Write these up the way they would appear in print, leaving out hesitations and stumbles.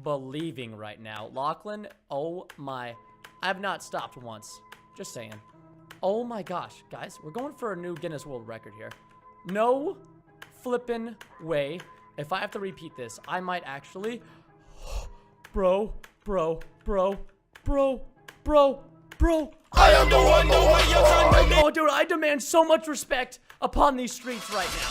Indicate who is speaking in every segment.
Speaker 1: believing right now. Lachlan, oh my. I have not stopped once. Just saying. Oh my gosh, guys. We're going for a new Guinness World Record here. No flippin' way. If I have to repeat this, I might actually... Bro. I am the one, the way you're trying to... Oh, dude, I demand so much respect upon these streets right now.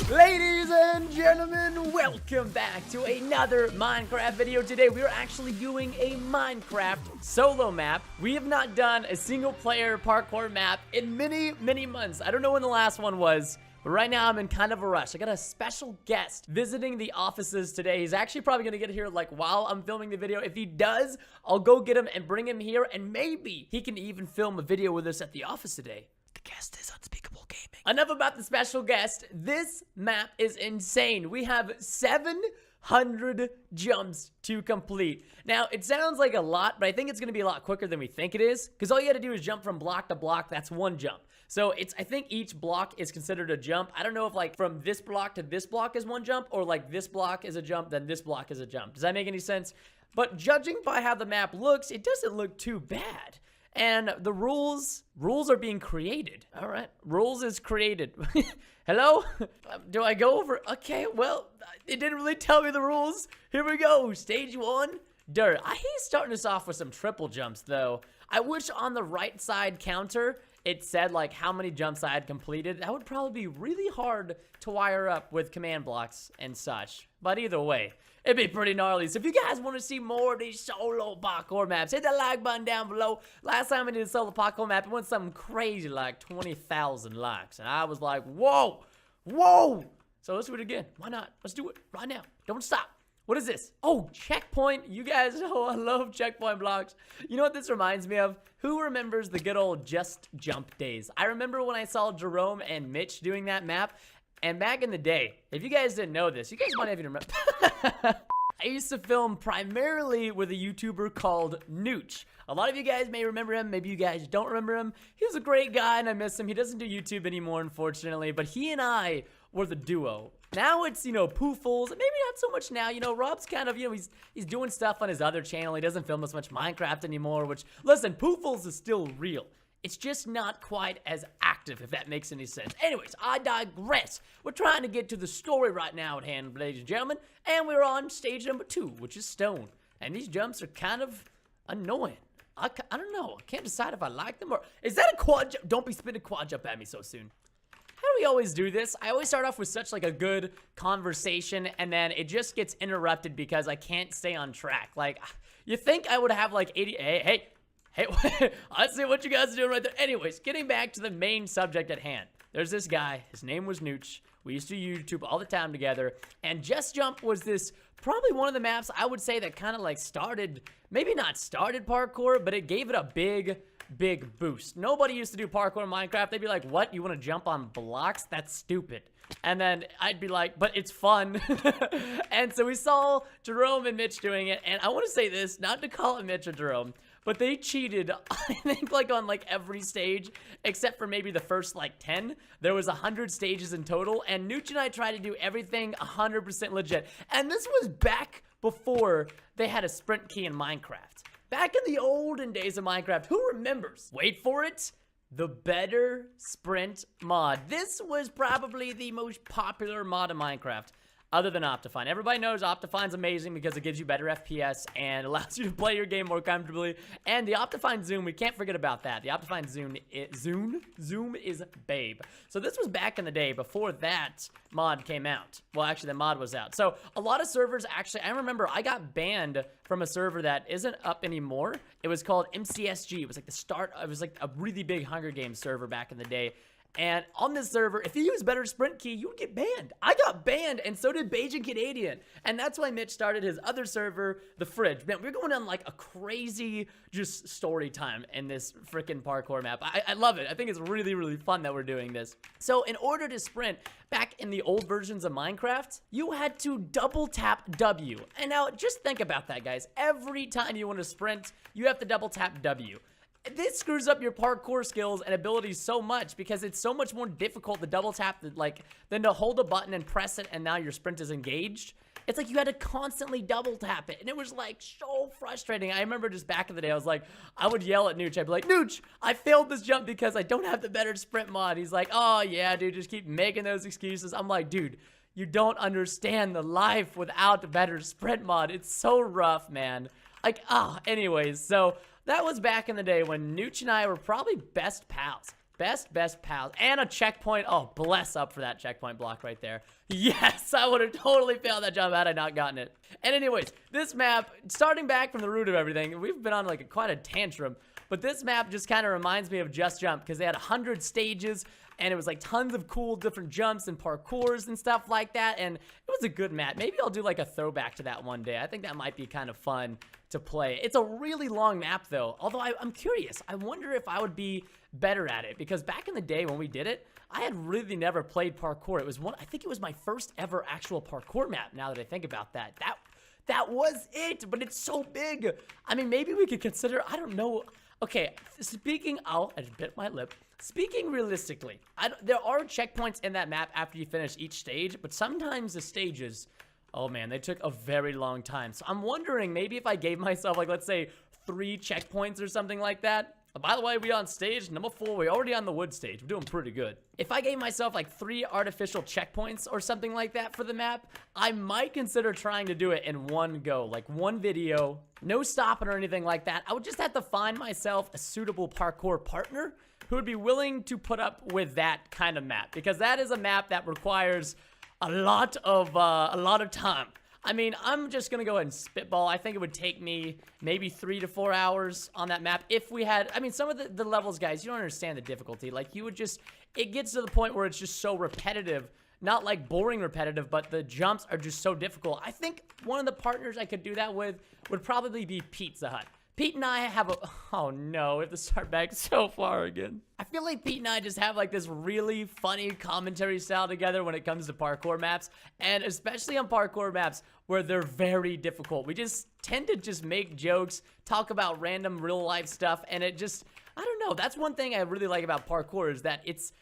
Speaker 1: Ladies and gentlemen, welcome back to another Minecraft video. Today, we are actually doing a Minecraft solo map. We have not done a single player parkour map in many months. I don't know when the last one was. But right now, I'm in kind of a rush. I got a special guest visiting the offices today. He's actually probably going to get here like while I'm filming the video. If he does, I'll go get him and bring him here. And maybe he can even film a video with us at the office today. The guest is Unspeakable Gaming. Enough about the special guest. This map is insane. We have 700 jumps to complete. Now, it sounds like a lot, but I think it's going to be a lot quicker than we think it is. Because all you got to do is jump from block to block. That's one jump. So I think each block is considered a jump. I don't know if like from this block to this block is one jump, or like this block is a jump, then this block is a jump. Does that make any sense? But judging by how the map looks, it doesn't look too bad. And the rules are being created. All right, rules is created. Hello? Do I go over? Okay, well, it didn't really tell me the rules. Here we go, stage 1. Dirt. He's starting us off with some triple jumps though. I wish on the right side counter, it said like how many jumps I had completed. That would probably be really hard to wire up with command blocks and such. But either way, it'd be pretty gnarly. So if you guys want to see more of these solo parkour maps, hit the like button down below. Last time I did a solo parkour map, it went something crazy like 20,000 likes. And I was like, whoa. So let's do it again. Why not? Let's do it right now. Don't stop. What is this? Oh, checkpoint. You guys know I love checkpoint blocks. You know what this reminds me of? Who remembers the good old Just Jump days? I remember when I saw Jerome and Mitch doing that map. And back in the day, if you guys didn't know this, you guys might even remember. I used to film primarily with a YouTuber called Nooch. A lot of you guys may remember him. Maybe you guys don't remember him. He was a great guy and I miss him. He doesn't do YouTube anymore, unfortunately. But he and I were the duo. Now it's, you know, Poofles. Maybe not so much now. You know, Rob's kind of, you know, he's doing stuff on his other channel. He doesn't film as much Minecraft anymore, which, listen, Poofles is still real. It's just not quite as active, if that makes any sense. Anyways, I digress. We're trying to get to the story right now at hand, ladies and gentlemen. And we're on stage number 2, which is stone. And these jumps are kind of annoying. I don't know. I can't decide if I like them or... Is that a quad jump? Don't be spinning quad jump at me so soon. How do we always do this? I always start off with such like a good conversation and then it just gets interrupted because I can't stay on track. Like, you think I would have like 80... Hey, I see what you guys are doing right there. Anyways, getting back to the main subject at hand. There's this guy. His name was Nooch. We used to YouTube all the time together. And Just Jump was this, probably one of the maps I would say that kind of like started, maybe not started parkour, but it gave it a big boost. Nobody used to do parkour in Minecraft. They'd be like, what? You want to jump on blocks? That's stupid. And then I'd be like, but it's fun. And so we saw Jerome and Mitch doing it. And I want to say this, not to call it Mitch or Jerome, but they cheated, I think, like on like every stage, except for maybe the first like 10. There was 100 stages in total, and Nooch and I tried to do everything 100% legit. And this was back before they had a sprint key in Minecraft. Back in the olden days of Minecraft, who remembers? Wait for it. The Better Sprint mod. This was probably the most popular mod in Minecraft. Other than Optifine. Everybody knows Optifine's amazing because it gives you better FPS and allows you to play your game more comfortably. And the Optifine Zoom, we can't forget about that. The Optifine Zoom is babe. So this was back in the day before that mod came out. Well, actually, the mod was out. So a lot of servers actually, I remember I got banned from a server that isn't up anymore. It was called MCSG. It was like the start, it was like a really big Hunger Games server back in the day. And on this server, if you use Better Sprint Key, you would get banned. I got banned, and so did Bajan Canadian. And that's why Mitch started his other server, The Fridge. Man, we're going on like a crazy just story time in this freaking parkour map. I love it. I think it's really fun that we're doing this. So in order to sprint, back in the old versions of Minecraft, you had to double tap W. And now just think about that, guys. Every time you want to sprint, you have to double tap W. this screws up your parkour skills and abilities so much because it's so much more difficult to double tap than to hold a button and press it and now your sprint is engaged. It's like you had to constantly double tap it, and it was like so frustrating. I remember just back in the day, I would yell at Nooch. I'd be like, Nooch, I failed this jump because I don't have the better sprint mod. He's like, oh yeah, dude, just keep making those excuses. I'm like, dude, you don't understand the life without the better sprint mod. It's so rough, man. Like, anyways, so that was back in the day when Nooch and I were probably best pals. Best pals. And a checkpoint. Oh, bless up for that checkpoint block right there. Yes, I would have totally failed that jump had I not gotten it. And anyways, this map, starting back from the root of everything, we've been on like quite a tantrum, but this map just kind of reminds me of Just Jump because they had 100 stages and it was like tons of cool different jumps and parkours and stuff like that, and it was a good map. Maybe I'll do like a throwback to that one day. I think that might be kind of fun to play. It's a really long map though, although I'm curious. I wonder if I would be better at it because back in the day when we did it, I had really never played parkour. It was I think it was my first ever actual parkour map now that I think about that. That was it, but it's so big. I mean, maybe we could consider, I don't know. Okay, I bit my lip. Speaking realistically, there are checkpoints in that map after you finish each stage, but sometimes the stages, oh man, they took a very long time. So I'm wondering maybe if I gave myself like, let's say 3 checkpoints or something like that. By the way, we on stage number 4. We're already on the wood stage. We're doing pretty good. If I gave myself like 3 artificial checkpoints or something like that for the map, I might consider trying to do it in one go, like one video, no stopping or anything like that. I would just have to find myself a suitable parkour partner who would be willing to put up with that kind of map, because that is a map that requires a lot of time. I mean, I'm just going to go ahead and spitball. I think it would take me maybe 3 to 4 hours on that map if we had, I mean, some of the levels, guys, you don't understand the difficulty. Like, it gets to the point where it's just so repetitive, not like boring repetitive, but the jumps are just so difficult. I think one of the partners I could do that with would probably be Pizza Hut. Pete and I have oh no, we have to start back so far again. I feel like Pete and I just have like this really funny commentary style together when it comes to parkour maps, and especially on parkour maps where they're very difficult. We just tend to just make jokes, talk about random real life stuff, and it just, I don't know, that's one thing I really like about parkour is that it's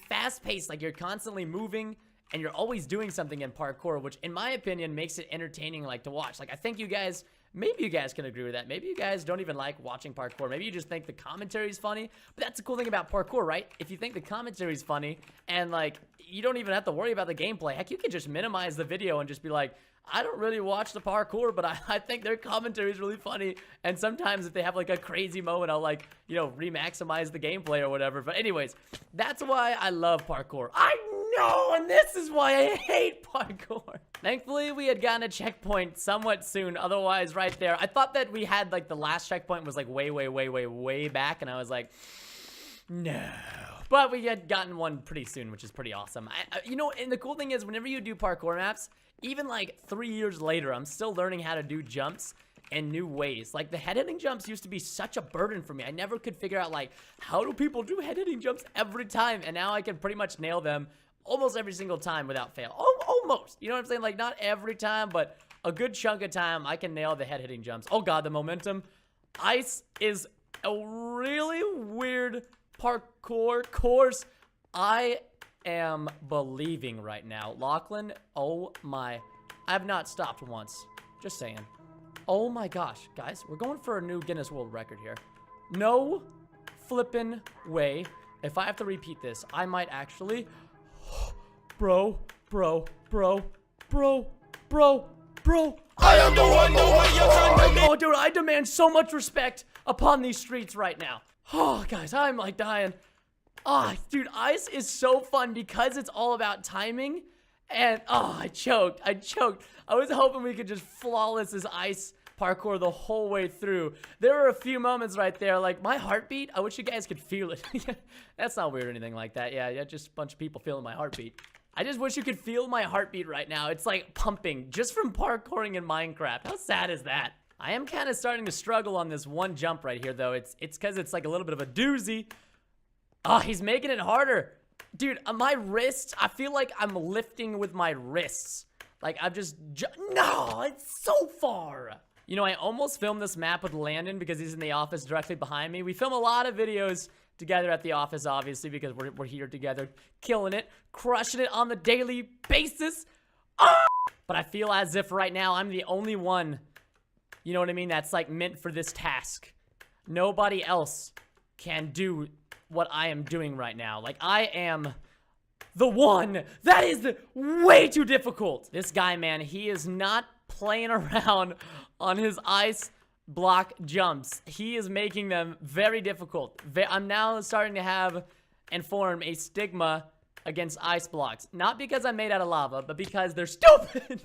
Speaker 1: fast paced, like you're constantly moving and you're always doing something in parkour, which in my opinion makes it entertaining like to watch. Like I think you guys, maybe you guys can agree with that. Maybe you guys don't even like watching parkour. Maybe you just think the commentary is funny. But that's the cool thing about parkour, right? If you think the commentary is funny and like you don't even have to worry about the gameplay, heck, you can just minimize the video and just be like, I don't really watch the parkour, but I think their commentary is really funny. And sometimes if they have like a crazy moment, I'll like, you know, re-maximize the gameplay or whatever. But anyways, that's why I love parkour. I know, and this is why I hate parkour. Thankfully, we had gotten a checkpoint somewhat soon. Otherwise, right there, I thought that we had like the last checkpoint was like way back. And I was like, no. But we had gotten one pretty soon, which is pretty awesome. You know, and the cool thing is whenever you do parkour maps, even like 3 years later, I'm still learning how to do jumps in new ways. Like the head hitting jumps used to be such a burden for me. I never could figure out like, how do people do head hitting jumps every time? And now I can pretty much nail them almost every single time without fail. Almost. You know what I'm saying? Like not every time, but a good chunk of time I can nail the head hitting jumps. Oh God, the momentum. Ice is a really weird parkour course. I am believing right now. Lachlan, oh my. I have not stopped once. Just saying. Oh my gosh. Guys, we're going for a new Guinness World Record here. No flippin' way. If I have to repeat this, I might actually... Bro. I am the one you can. Oh, dude, I demand so much respect upon these streets right now. Oh, guys, I'm like dying. Oh, dude, ice is so fun because it's all about timing. And, oh, I choked. I was hoping we could just flawless this ice parkour the whole way through. There were a few moments right there, like my heartbeat. I wish you guys could feel it. That's not weird or anything like that. Yeah, just a bunch of people feeling my heartbeat. I just wish you could feel my heartbeat right now. It's like pumping just from parkouring in Minecraft. How sad is that? I am kind of starting to struggle on this one jump right here, though. It's because it's like a little bit of a doozy. Oh, he's making it harder. Dude, my wrists, I feel like I'm lifting with my wrists. Like, I'm just... No, it's so far. You know, I almost filmed this map with Landon because he's in the office directly behind me. We film a lot of videos together at the office, obviously, because we're here together, killing it, crushing it on the daily basis. Oh! But I feel as if right now I'm the only one, you know what I mean, that's like meant for this task. Nobody else can do what I am doing right now. Like, I am the one that is way too difficult. This guy, man, he is not playing around on his ice block jumps. He is making them very difficult. I'm now starting to have and form a stigma against ice blocks. Not because I'm made out of lava, but because they're stupid.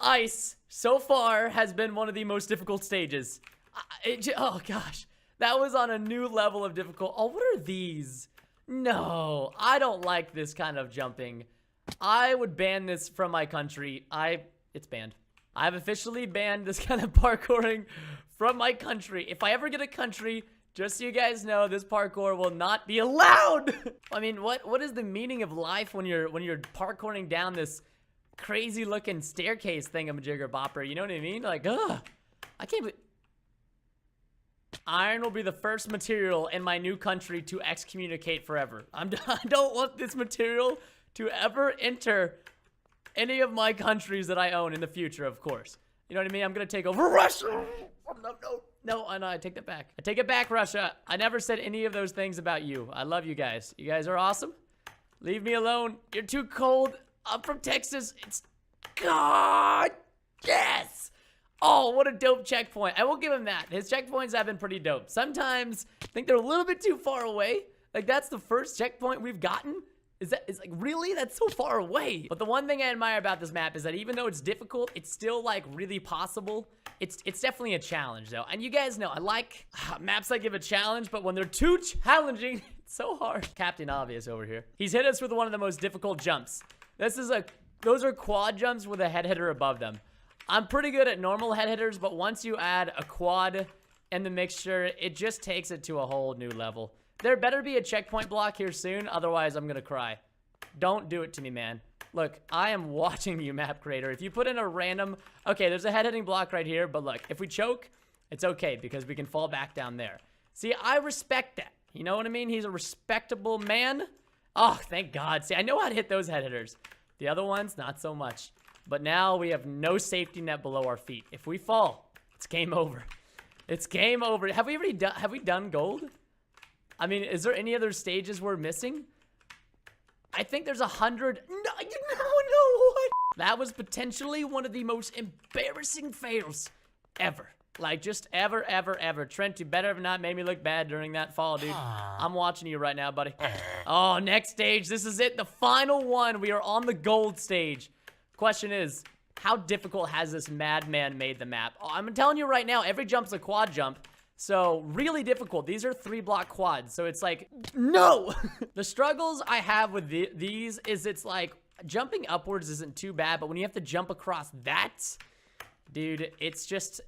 Speaker 1: Ice, so far, has been one of the most difficult stages. Oh, gosh. That was on a new level of difficult. Oh, what are these? No, I don't like this kind of jumping. I would ban this from my country. It's banned. I've officially banned this kind of parkouring from my country. If I ever get a country, just so you guys know, this parkour will not be allowed. I mean, what is the meaning of life when you're parkouring down this crazy looking staircase thingamajigger bopper? You know what I mean? Like, ugh. I can't believe. Iron will be the first material in my new country to excommunicate forever. I don't want this material to ever enter any of my countries that I own in the future, of course. You know what I mean? I'm gonna take over Russia. No, I take that back. I take it back, Russia. I never said any of those things about you. I love you guys. You guys are awesome. Leave me alone. You're too cold. I'm from Texas. It's God. Yes. Oh, what a dope checkpoint. I will give him that. His checkpoints have been pretty dope. Sometimes I think they're a little bit too far away. Like, that's the first checkpoint we've gotten. Is like, really? That's so far away. But the one thing I admire about this map is that even though it's difficult, it's still like really possible. It's definitely a challenge though. And you guys know, I like maps that give a challenge, but when they're too challenging, it's so hard. Captain Obvious over here. He's hit us with one of the most difficult jumps. Those are quad jumps with a head hitter above them. I'm pretty good at normal head hitters, but once you add a quad in the mixture, it just takes it to a whole new level. There better be a checkpoint block here soon, otherwise I'm gonna cry. Don't do it to me, man. Look, I am watching you, map creator. If you put in a random... Okay, there's a head hitting block right here, but look, if we choke, it's okay because we can fall back down there. See, I respect that. You know what I mean? He's a respectable man. Oh, thank God. See, I know how to hit those head hitters. The other ones, not so much. But now we have no safety net below our feet. If we fall, it's game over. It's game over. Have we done gold? I mean, is there any other stages we're missing? I think there's 100. No, what? That was potentially one of the most embarrassing fails ever. Like, just ever. Trent, you better have not made me look bad during that fall, dude. I'm watching you right now, buddy. Oh, next stage. This is it. The final one. We are on the gold stage. Question is, how difficult has this madman made the map? Oh, I'm telling you right now, every jump's a quad jump. So, really difficult. These are 3-block quads. So, it's like, no! The struggles I have with these is it's like, jumping upwards isn't too bad, but when you have to jump across that... Dude, it's just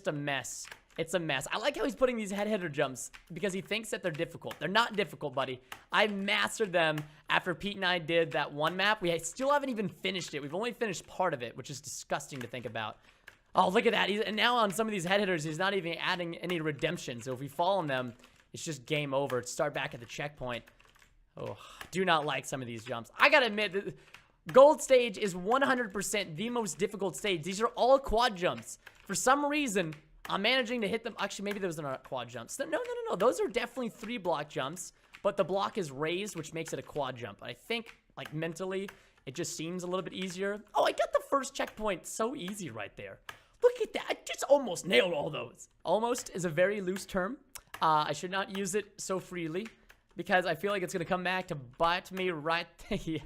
Speaker 1: a mess. It's a mess. I like how he's putting these head hitter jumps because he thinks that they're difficult. They're not difficult, buddy. I mastered them after Pete and I did that one map. We still haven't even finished it. We've only finished part of it, which is disgusting to think about. Oh, look at that. And now on some of these head hitters, he's not even adding any redemption. So if we fall on them, it's just game over. Start back at the checkpoint. Oh, do not like some of these jumps. I gotta admit that... Gold stage is 100% the most difficult stage. These are all quad jumps. For some reason, I'm managing to hit them. Actually, maybe those are not quad jumps. No. Those are definitely 3-block jumps, but the block is raised, which makes it a quad jump. I think, like, mentally, it just seems a little bit easier. Oh, I got the first checkpoint so easy right there. Look at that. I just almost nailed all those. Almost is a very loose term. I should not use it so freely because I feel like it's going to come back to bite me right there.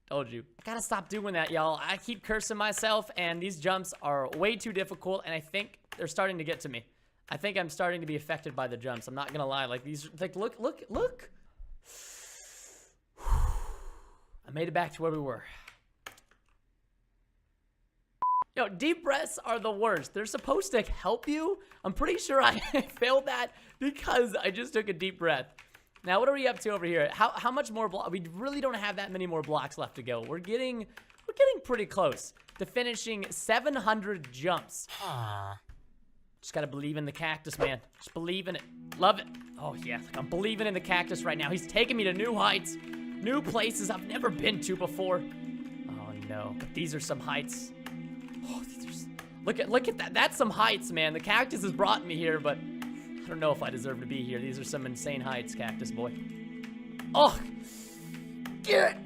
Speaker 1: Told you. I gotta stop doing that, y'all. I keep cursing myself, and these jumps are way too difficult, and I think they're starting to get to me. I think I'm starting to be affected by the jumps. I'm not gonna lie. Like these, like look. I made it back to where we were. Yo, deep breaths are the worst. They're supposed to help you. I'm pretty sure I failed that because I just took a deep breath. Now, what are we up to over here? How much more block? We really don't have that many more blocks left to go. We're getting pretty close to finishing 700 jumps. Just gotta believe in the cactus, man. Just believe in it. Love it. Oh, yeah, like I'm believing in the cactus right now. He's taking me to new heights, new places I've never been to before. Oh, no. But these are some heights. Oh, look at that. That's some heights, man. The cactus has brought me here, but I don't know if I deserve to be here. These are some insane heights, cactus boy. Oh, get it.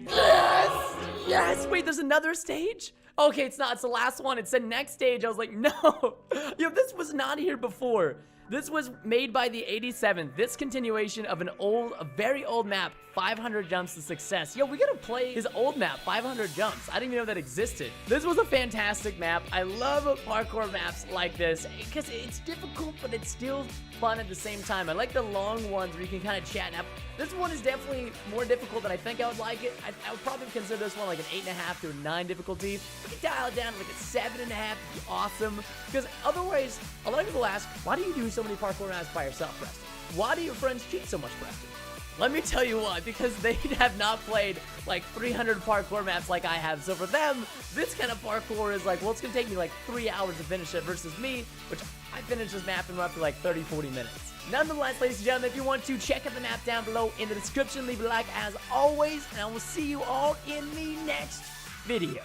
Speaker 1: Yes! Yes! Wait, there's another stage? Okay, it's not. It's the last one. It said next stage. I was like, no. Yo, this was not here before. This was made by the 87th. This continuation of a very old map, 500 jumps to success. Yo, we gotta play his old map, 500 jumps. I didn't even know that existed. This was a fantastic map. I love parkour maps like this because it's difficult, but it's still fun at the same time. I like the long ones where you can kind of chat. Now, this one is definitely more difficult than I think I would like it. I would probably consider this one like an 8.5 to a 9 difficulty. We can dial it down to like a 7.5. It'd be awesome. Because otherwise, a lot of people ask, why do you do so many parkour maps by yourself, Preston? Why do your friends cheat so much, Preston? Let me tell you why, because they have not played like 300 parkour maps like I have. So for them, this kind of parkour is like, well, it's gonna take me like 3 hours to finish it versus me, which I finished this map in roughly like 30-40 minutes. Nonetheless, ladies and gentlemen, if you want to check out the map down below in the description, leave a like as always, and I will see you all in the next video.